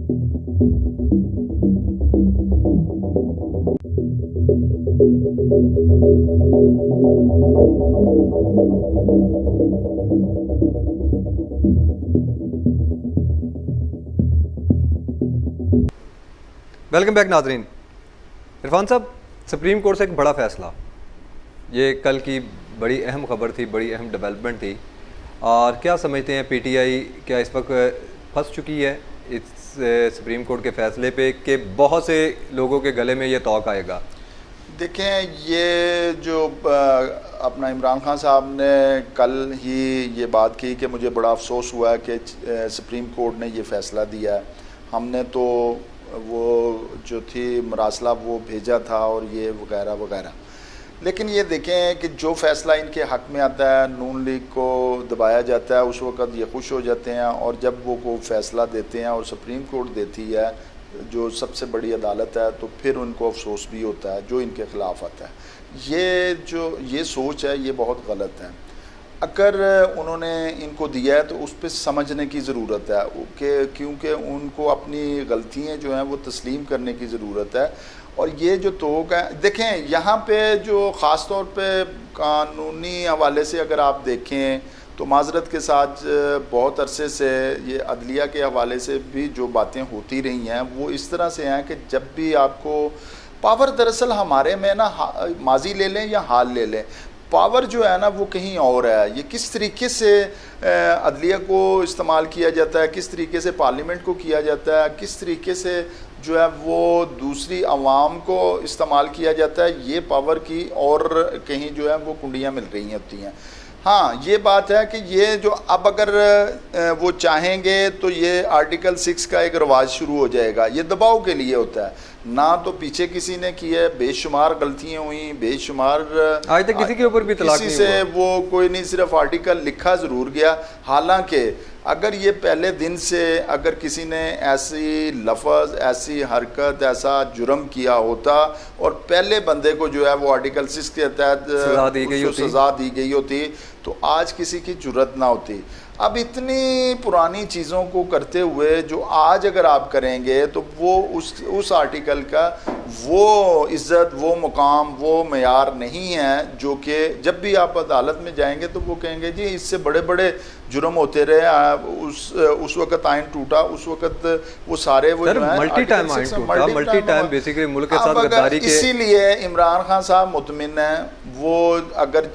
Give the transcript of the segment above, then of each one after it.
Welcome back नाजरीन। इरफान साहब, supreme court से एक बड़ा फ़ैसला, ये कल की बड़ी अहम खबर थी, बड़ी अहम डेवलपमेंट थी। और क्या समझते हैं पीटीआई क्या इस वक्त फंस चुकी है इस सुप्रीम कोर्ट के फ़ैसले पे कि बहुत से लोगों के गले में ये तौक आएगा? देखें, ये जो अपना इमरान खान साहब ने कल ही ये बात की कि मुझे बड़ा अफसोस हुआ कि सुप्रीम कोर्ट ने ये फ़ैसला दिया। हमने तो वो जो थी मरासला वो भेजा था और ये वगैरह वगैरह, लेकिन ये देखें कि जो फ़ैसला इनके हक़ में आता है, नून लीग को दबाया जाता है, उस वक़्त ये खुश हो जाते हैं। और जब वो फ़ैसला देते हैं और सुप्रीम कोर्ट देती है जो सबसे बड़ी अदालत है, तो फिर उनको अफसोस भी होता है जो इनके ख़िलाफ़ आता है। ये सोच है, ये बहुत गलत है। अगर उन्होंने इनको दिया है तो उस पर समझने की ज़रूरत है कि क्योंकि उनको अपनी गलतियाँ जो हैं वो तस्लीम करने की ज़रूरत है। और ये जो तोक है, देखें यहाँ पे जो ख़ास तौर पे कानूनी हवाले से अगर आप देखें तो माज़रत के साथ बहुत अरसे से ये अदलिया के हवाले से भी जो बातें होती रही हैं वो इस तरह से हैं कि जब भी आपको पावर, दरअसल हमारे में ना माजी ले लें या हाल ले लें, पावर जो है ना वो कहीं और है। ये किस तरीके से अदलिया को इस्तेमाल किया जाता है, किस तरीके से पार्लियामेंट को किया जाता है, किस तरीके से जो है वो दूसरी आवाम को इस्तेमाल किया जाता है, ये पावर की और कहीं जो है वो कुंडियाँ मिल रही होती हैं। हाँ, ये बात है कि ये जो अब अगर वो चाहेंगे तो ये आर्टिकल 6 का एक रवाज शुरू हो जाएगा। ये दबाव के लिए होता है, ना तो पीछे किसी ने की है, बेशुमार गलतियाँ हुई, बेशुमार आज तक किसी के ऊपर भी तलाक नहीं से वो कोई नहीं, सिर्फ आर्टिकल लिखा ज़रूर गया। हालांकि अगर ये पहले दिन से अगर किसी ने ऐसी लफ्ज़, ऐसी हरकत, ऐसा जुर्म किया होता और पहले बंदे को जो है वो आर्टिकल 6 के तहत सज़ा दी गई होती तो आज किसी की जुर्रत ना होती। अब इतनी पुरानी चीज़ों को करते हुए जो आज अगर आप करेंगे तो वो उस आर्टिकल का वो इज़्ज़त, वो मुकाम, वो मयार नहीं है जो कि जब भी आप अदालत में जाएंगे तो वो कहेंगे जी इससे बड़े बड़े जुर्म होते रहे, उस वक़्त आइन टूटा, उस वक़्त वो सारे वो जो है मल्टी टाइम बेसिकली मुल्क के साथ गद्दारी के। इसीलिए इमरान खान साहब मुतमिन हैं। वो अगर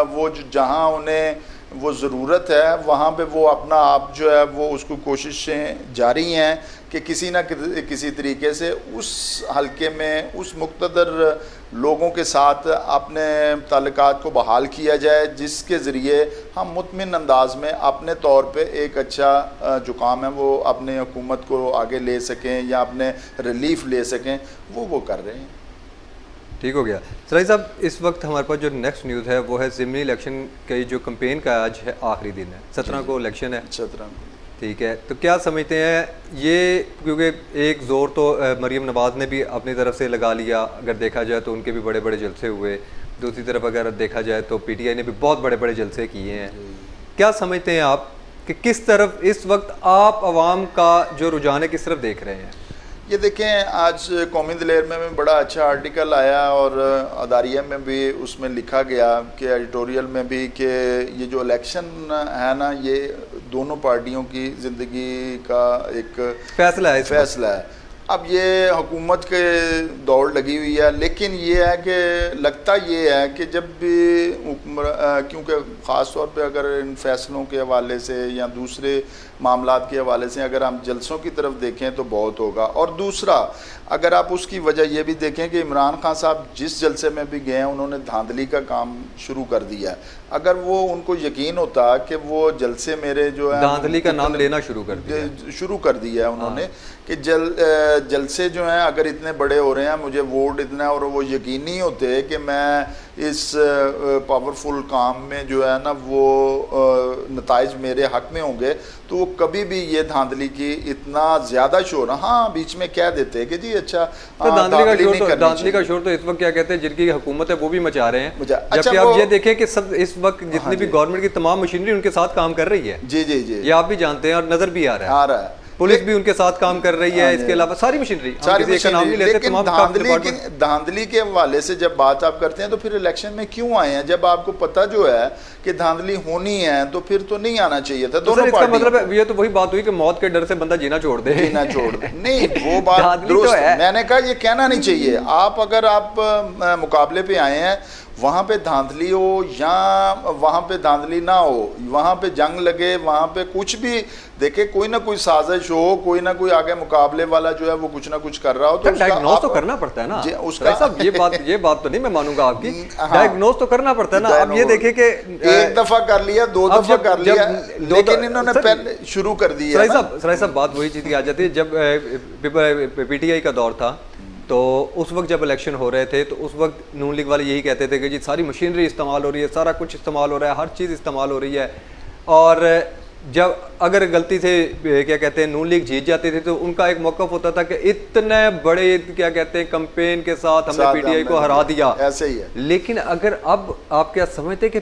वो जहाँ उन्हें वो ज़रूरत है वहाँ पे वो अपना आप जो है वो उसको कोशिशें जारी हैं कि किसी ना किसी तरीके से उस हलके में उस मुक़्तदर लोगों के साथ अपने ताल्लुकात को बहाल किया जाए, जिसके ज़रिए हम मुतमिन अंदाज में अपने तौर पे एक अच्छा जो काम है वो अपने हुकूमत को आगे ले सकें या अपने रिलीफ ले सकें, वो कर रहे हैं। ठीक हो गया। सराई साहब, इस वक्त हमारे पास जो नेक्स्ट न्यूज़ है वो है ज़िमनी इलेक्शन की जो कैंपेन का आज है आखिरी दिन है, 17 को इलेक्शन है। 17 को, ठीक है। तो क्या समझते हैं ये, क्योंकि एक ज़ोर तो मरीम नवाज़ ने भी अपनी तरफ से लगा लिया, अगर देखा जाए तो उनके भी बड़े बड़े जलसे हुए, दूसरी तरफ अगर देखा जाए तो पीटीआई ने भी बहुत बड़े बड़े जलसे किए हैं। क्या समझते हैं आप कि किस तरफ इस वक्त आप आवाम का जो रुझान है किस तरफ देख रहे हैं? ये देखें, आज कौमी दिलेर में बड़ा अच्छा आर्टिकल आया और अदारिया में भी उसमें लिखा गया कि एडिटोरियल में भी कि ये जो इलेक्शन है ना, ये दोनों पार्टियों की ज़िंदगी का एक फैसला है। अब ये हुकूमत के दौड़ लगी हुई है, लेकिन ये है कि लगता ये है कि जब भी क्योंकि ख़ास तौर पे अगर इन फैसलों के हवाले से या दूसरे मामलात के हवाले से अगर हम जलसों की तरफ देखें तो बहुत होगा। और दूसरा, अगर आप उसकी वजह ये भी देखें कि इमरान खान साहब जिस जलसे में भी गए हैं उन्होंने धांधली का काम शुरू कर दिया है। अगर वो उनको यकीन होता कि वो जलसे मेरे जो है धांधली का नाम लेना शुरू कर दिया है उन्होंने कि जलसे जो हैं अगर इतने बड़े हो रहे हैं, मुझे वोट इतना, और वो यकीनी होते कि मैं इस पावरफुल काम में जो है ना वो नताइज मेरे हक में होंगे, तो वो कभी भी ये धांधली की इतना ज़्यादा शोर, हाँ बीच में कह देते कि जी अच्छा तो धांधली का शोर तो इस वक्त क्या कहते हैं जिनकी हुकूमत है वो भी मचा रहे हैं। जबकि आप ये देखें कि सब इस वक्त जितनी भी गवर्नमेंट की तमाम मशीनरी उनके साथ काम कर रही है। जी जी जी, ये आप भी जानते हैं और नज़र भी आ रहा है। पुलिस भी उनके साथ काम कर रही है, इसके अलावा सारी मशीनरी, सारी किसी एक का नाम नहीं लेते, लेकिन धांधली के हवाले से जब बात आप करते हैं तो फिर इलेक्शन में क्यों आए हैं? जब आपको पता जो है कि धांधली होनी है तो फिर तो नहीं आना चाहिए था दोनों पार्टी। मतलब ये तो वही बात हुई कि मौत के डर से बंदा जीना छोड़ दे, जीना छोड़ दे। नहीं, वो बात दुरुस्त, मैंने कहा ये कहना नहीं चाहिए। आप अगर आप मुकाबले पे आए हैं, वहाँ पे धांधली हो या वहाँ पे धांधली ना हो, वहाँ पे जंग लगे, वहाँ पे कुछ भी देखे, कोई ना कोई साजिश हो, कोई ना कोई आगे मुकाबले वाला जो है वो कुछ ना कुछ कर रहा हो, तो डायग्नोज तो करना पड़ता है ना उसका। साहब ये बात तो नहीं मैं मानूंगा आपकी, डायग्नोज तो करना पड़ता है ना। अब ये देखे कि एक दफा कर लिया, दो दफा कर लिया, लेकिन इन्होंने पहले शुरू कर दिया। सराय साहब बात वही चीज की आ जाती है, जब पीटीआई का दौर था तो उस वक्त जब इलेक्शन हो रहे थे तो उस वक्त नून लीग वाले यही कहते थे कि जी सारी मशीनरी इस्तेमाल हो रही है, सारा कुछ इस्तेमाल हो रहा है, हर चीज़ इस्तेमाल हो रही है। और जब अगर गलती से क्या कहते हैं नून लीग जीत जाती थी तो उनका एक मौक़िफ़ होता था कि इतने बड़े क्या कहते हैं कैंपेन के साथ हमने पीटीआई को हरा दिया। ऐसे ही है। लेकिन अगर अब आप क्या समझते कि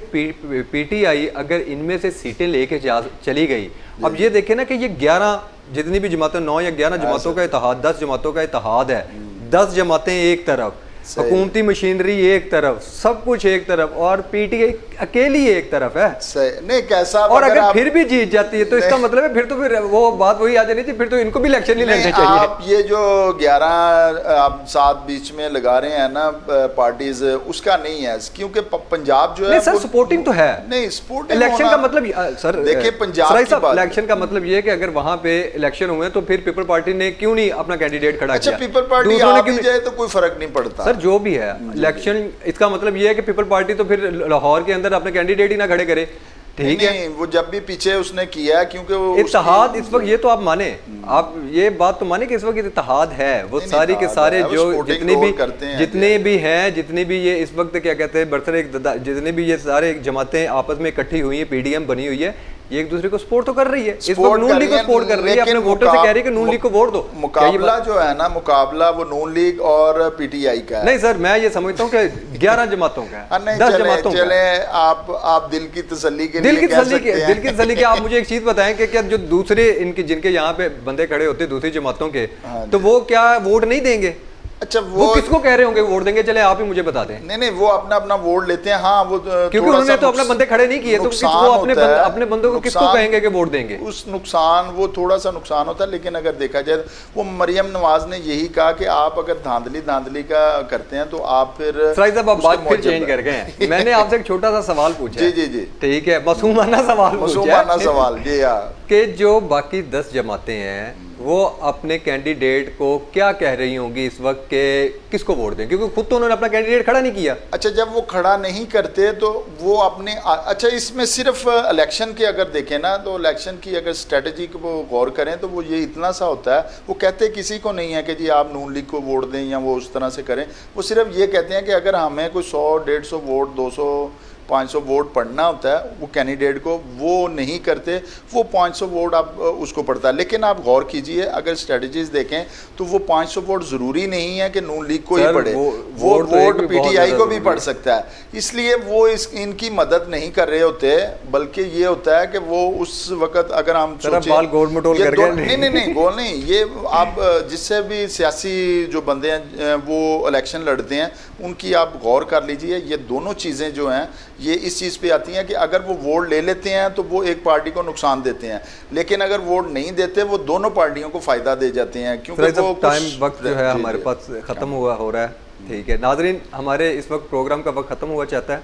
पीटीआई अगर इनमें से सीटें लेके चली गई, अब ये देखें ना कि ये 11 जितनी भी जमातें, 9 या 11 जमातों का इत्तेहाद, 10 जमातों का इत्तेहाद है, 10 जमातें एक तरफ, हुकूमती मशीनरी एक तरफ, सब कुछ एक तरफ, और पीटीआई अकेली एक तरफ है। नहीं कैसा, और अगर फिर भी जीत जाती है तो इसका मतलब है फिर वो बात वही आ जानी चाहिए, फिर तो इनको भी इलेक्शन नहीं लड़ने चाहिए। आप ये जो 11 आप 7 बीच में लगा रहे हैं ना पार्टीज, उसका नहीं है, क्योंकि पंजाब जो है सर सपोर्टिंग तो है। नहीं, सपोर्टिंग इलेक्शन का मतलब सर देखिए पंजाब इलेक्शन का मतलब ये है कि अगर वहां पे इलेक्शन हुए तो फिर पीपल पार्टी ने क्यों नहीं अपना कैंडिडेट खड़ा किया? पीपल पार्टी आ भी जाए तो कोई फर्क नहीं पड़ता सर, जो भी है इलेक्शन, इसका मतलब ये है कि पीपल पार्टी तो फिर लाहौर के अंदर अपने कैंडिडेट ही ना खड़े करे, ठीक है? वो जब भी पीछे उसने किया, क्योंकि वो इत्तेहाद इस वक्त, ये तो आप माने, आप ये बात तो माने कि इस वक्त इत्तेहाद है, वो सारी के सारे जो जितने भी हैं, जितने भी ये इस वक्त क्या कहते हैं बरसर, जितने भी ये सारे जमातें आपस में इकट्ठी हुई है, पीडीएम बनी हुई है, ये एक दूसरे को सपोर्ट तो कर रही है, इस वक्त नून लीग को सपोर्ट कर रही है, अपने वोटर से कह रही है कि नून लीग को वोट दो। मुकाबला जो है ना, मुकाबला वो नून लीग और पीटीआई का है। नहीं सर, मैं ये समझता हूँ कि 11 जमातों का है, 10 जमातों का। चले आप दिल की तसल्ली के लिए दिल की तसल्ली के आप मुझे एक चीज बताएं कि क्या जो दूसरे इनके जिनके यहाँ पे बंदे खड़े होते हैं दूसरी जमातों के, तो वो क्या वोट नहीं देंगे? अच्छा, वो किसको कह रहे होंगे वोट देंगे? चले आप ही मुझे बता दें। नहीं, वो अपना वोट लेते हैं। हाँ, वो क्योंकि उन्होंने तो अपने बंदे खड़े नहीं किए, तो वो अपने बंदों को किसको कहेंगे कि वोट देंगे? उस नुकसान, वो थोड़ा सा नुकसान होता है। लेकिन अगर देखा जाए, वो मरियम नवाज ने यही कहा कि आप अगर धांधली का करते हैं तो आप फिर साहब आप बात फिर चेंज कर गए हैं। मैंने आपसे एक छोटा सा सवाल पूछा। जी, ठीक है, मासूमाना सवाल जी, कि जो बाकी 10 जमातें हैं वो अपने कैंडिडेट को क्या कह रही होंगी इस वक्त के किसको वोट दें, क्योंकि खुद तो उन्होंने अपना कैंडिडेट खड़ा नहीं किया। अच्छा, जब वो खड़ा नहीं करते तो वो अपने अच्छा, इसमें सिर्फ इलेक्शन के अगर देखें ना, तो इलेक्शन की अगर स्ट्रेटजी को वो गौर करें तो वो ये इतना सा होता है, वो कहते किसी को नहीं है कि जी आप नून लीग को वोट दें या वो उस तरह से करें। वो सिर्फ ये कहते हैं कि अगर हमें कोई 100, 150 वोट, 200, 500 वोट पढ़ना होता है वो कैंडिडेट को, वो नहीं करते, वो 500 वोट आप उसको पड़ता है। लेकिन आप गौर कीजिए, अगर स्ट्रेटजीज देखें तो वो 500 वोट ज़रूरी नहीं है कि नून लीग को ही पढ़े, वो वोट पीटीआई को भी पढ़ सकता है। इसलिए वो इनकी मदद नहीं कर रहे होते, बल्कि ये होता है कि वो उस वक्त अगर हम नहीं गोल नहीं, ये आप जिससे भी सियासी जो बंदे हैं वो इलेक्शन लड़ते हैं उनकी आप गौर कर लीजिए, ये दोनों चीज़ें जो हैं ये इस चीज़ पे आती हैं कि अगर वो वोट ले लेते हैं तो वो एक पार्टी को नुकसान देते हैं, लेकिन अगर वोट नहीं देते वो दोनों पार्टियों को फ़ायदा दे जाते हैं। क्योंकि वो वक्त जो है हमारे पास ख़त्म हो रहा है। ठीक है नाज़रीन, हमारे इस वक्त प्रोग्राम का वक्त ख़त्म हुआ चाहता है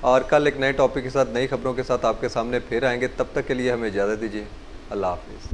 और कल एक नए टॉपिक के साथ, नई खबरों के साथ आपके सामने फिर आएंगे। तब तक के लिए हमें इजाज़त दीजिए। अल्लाह हाफिज़।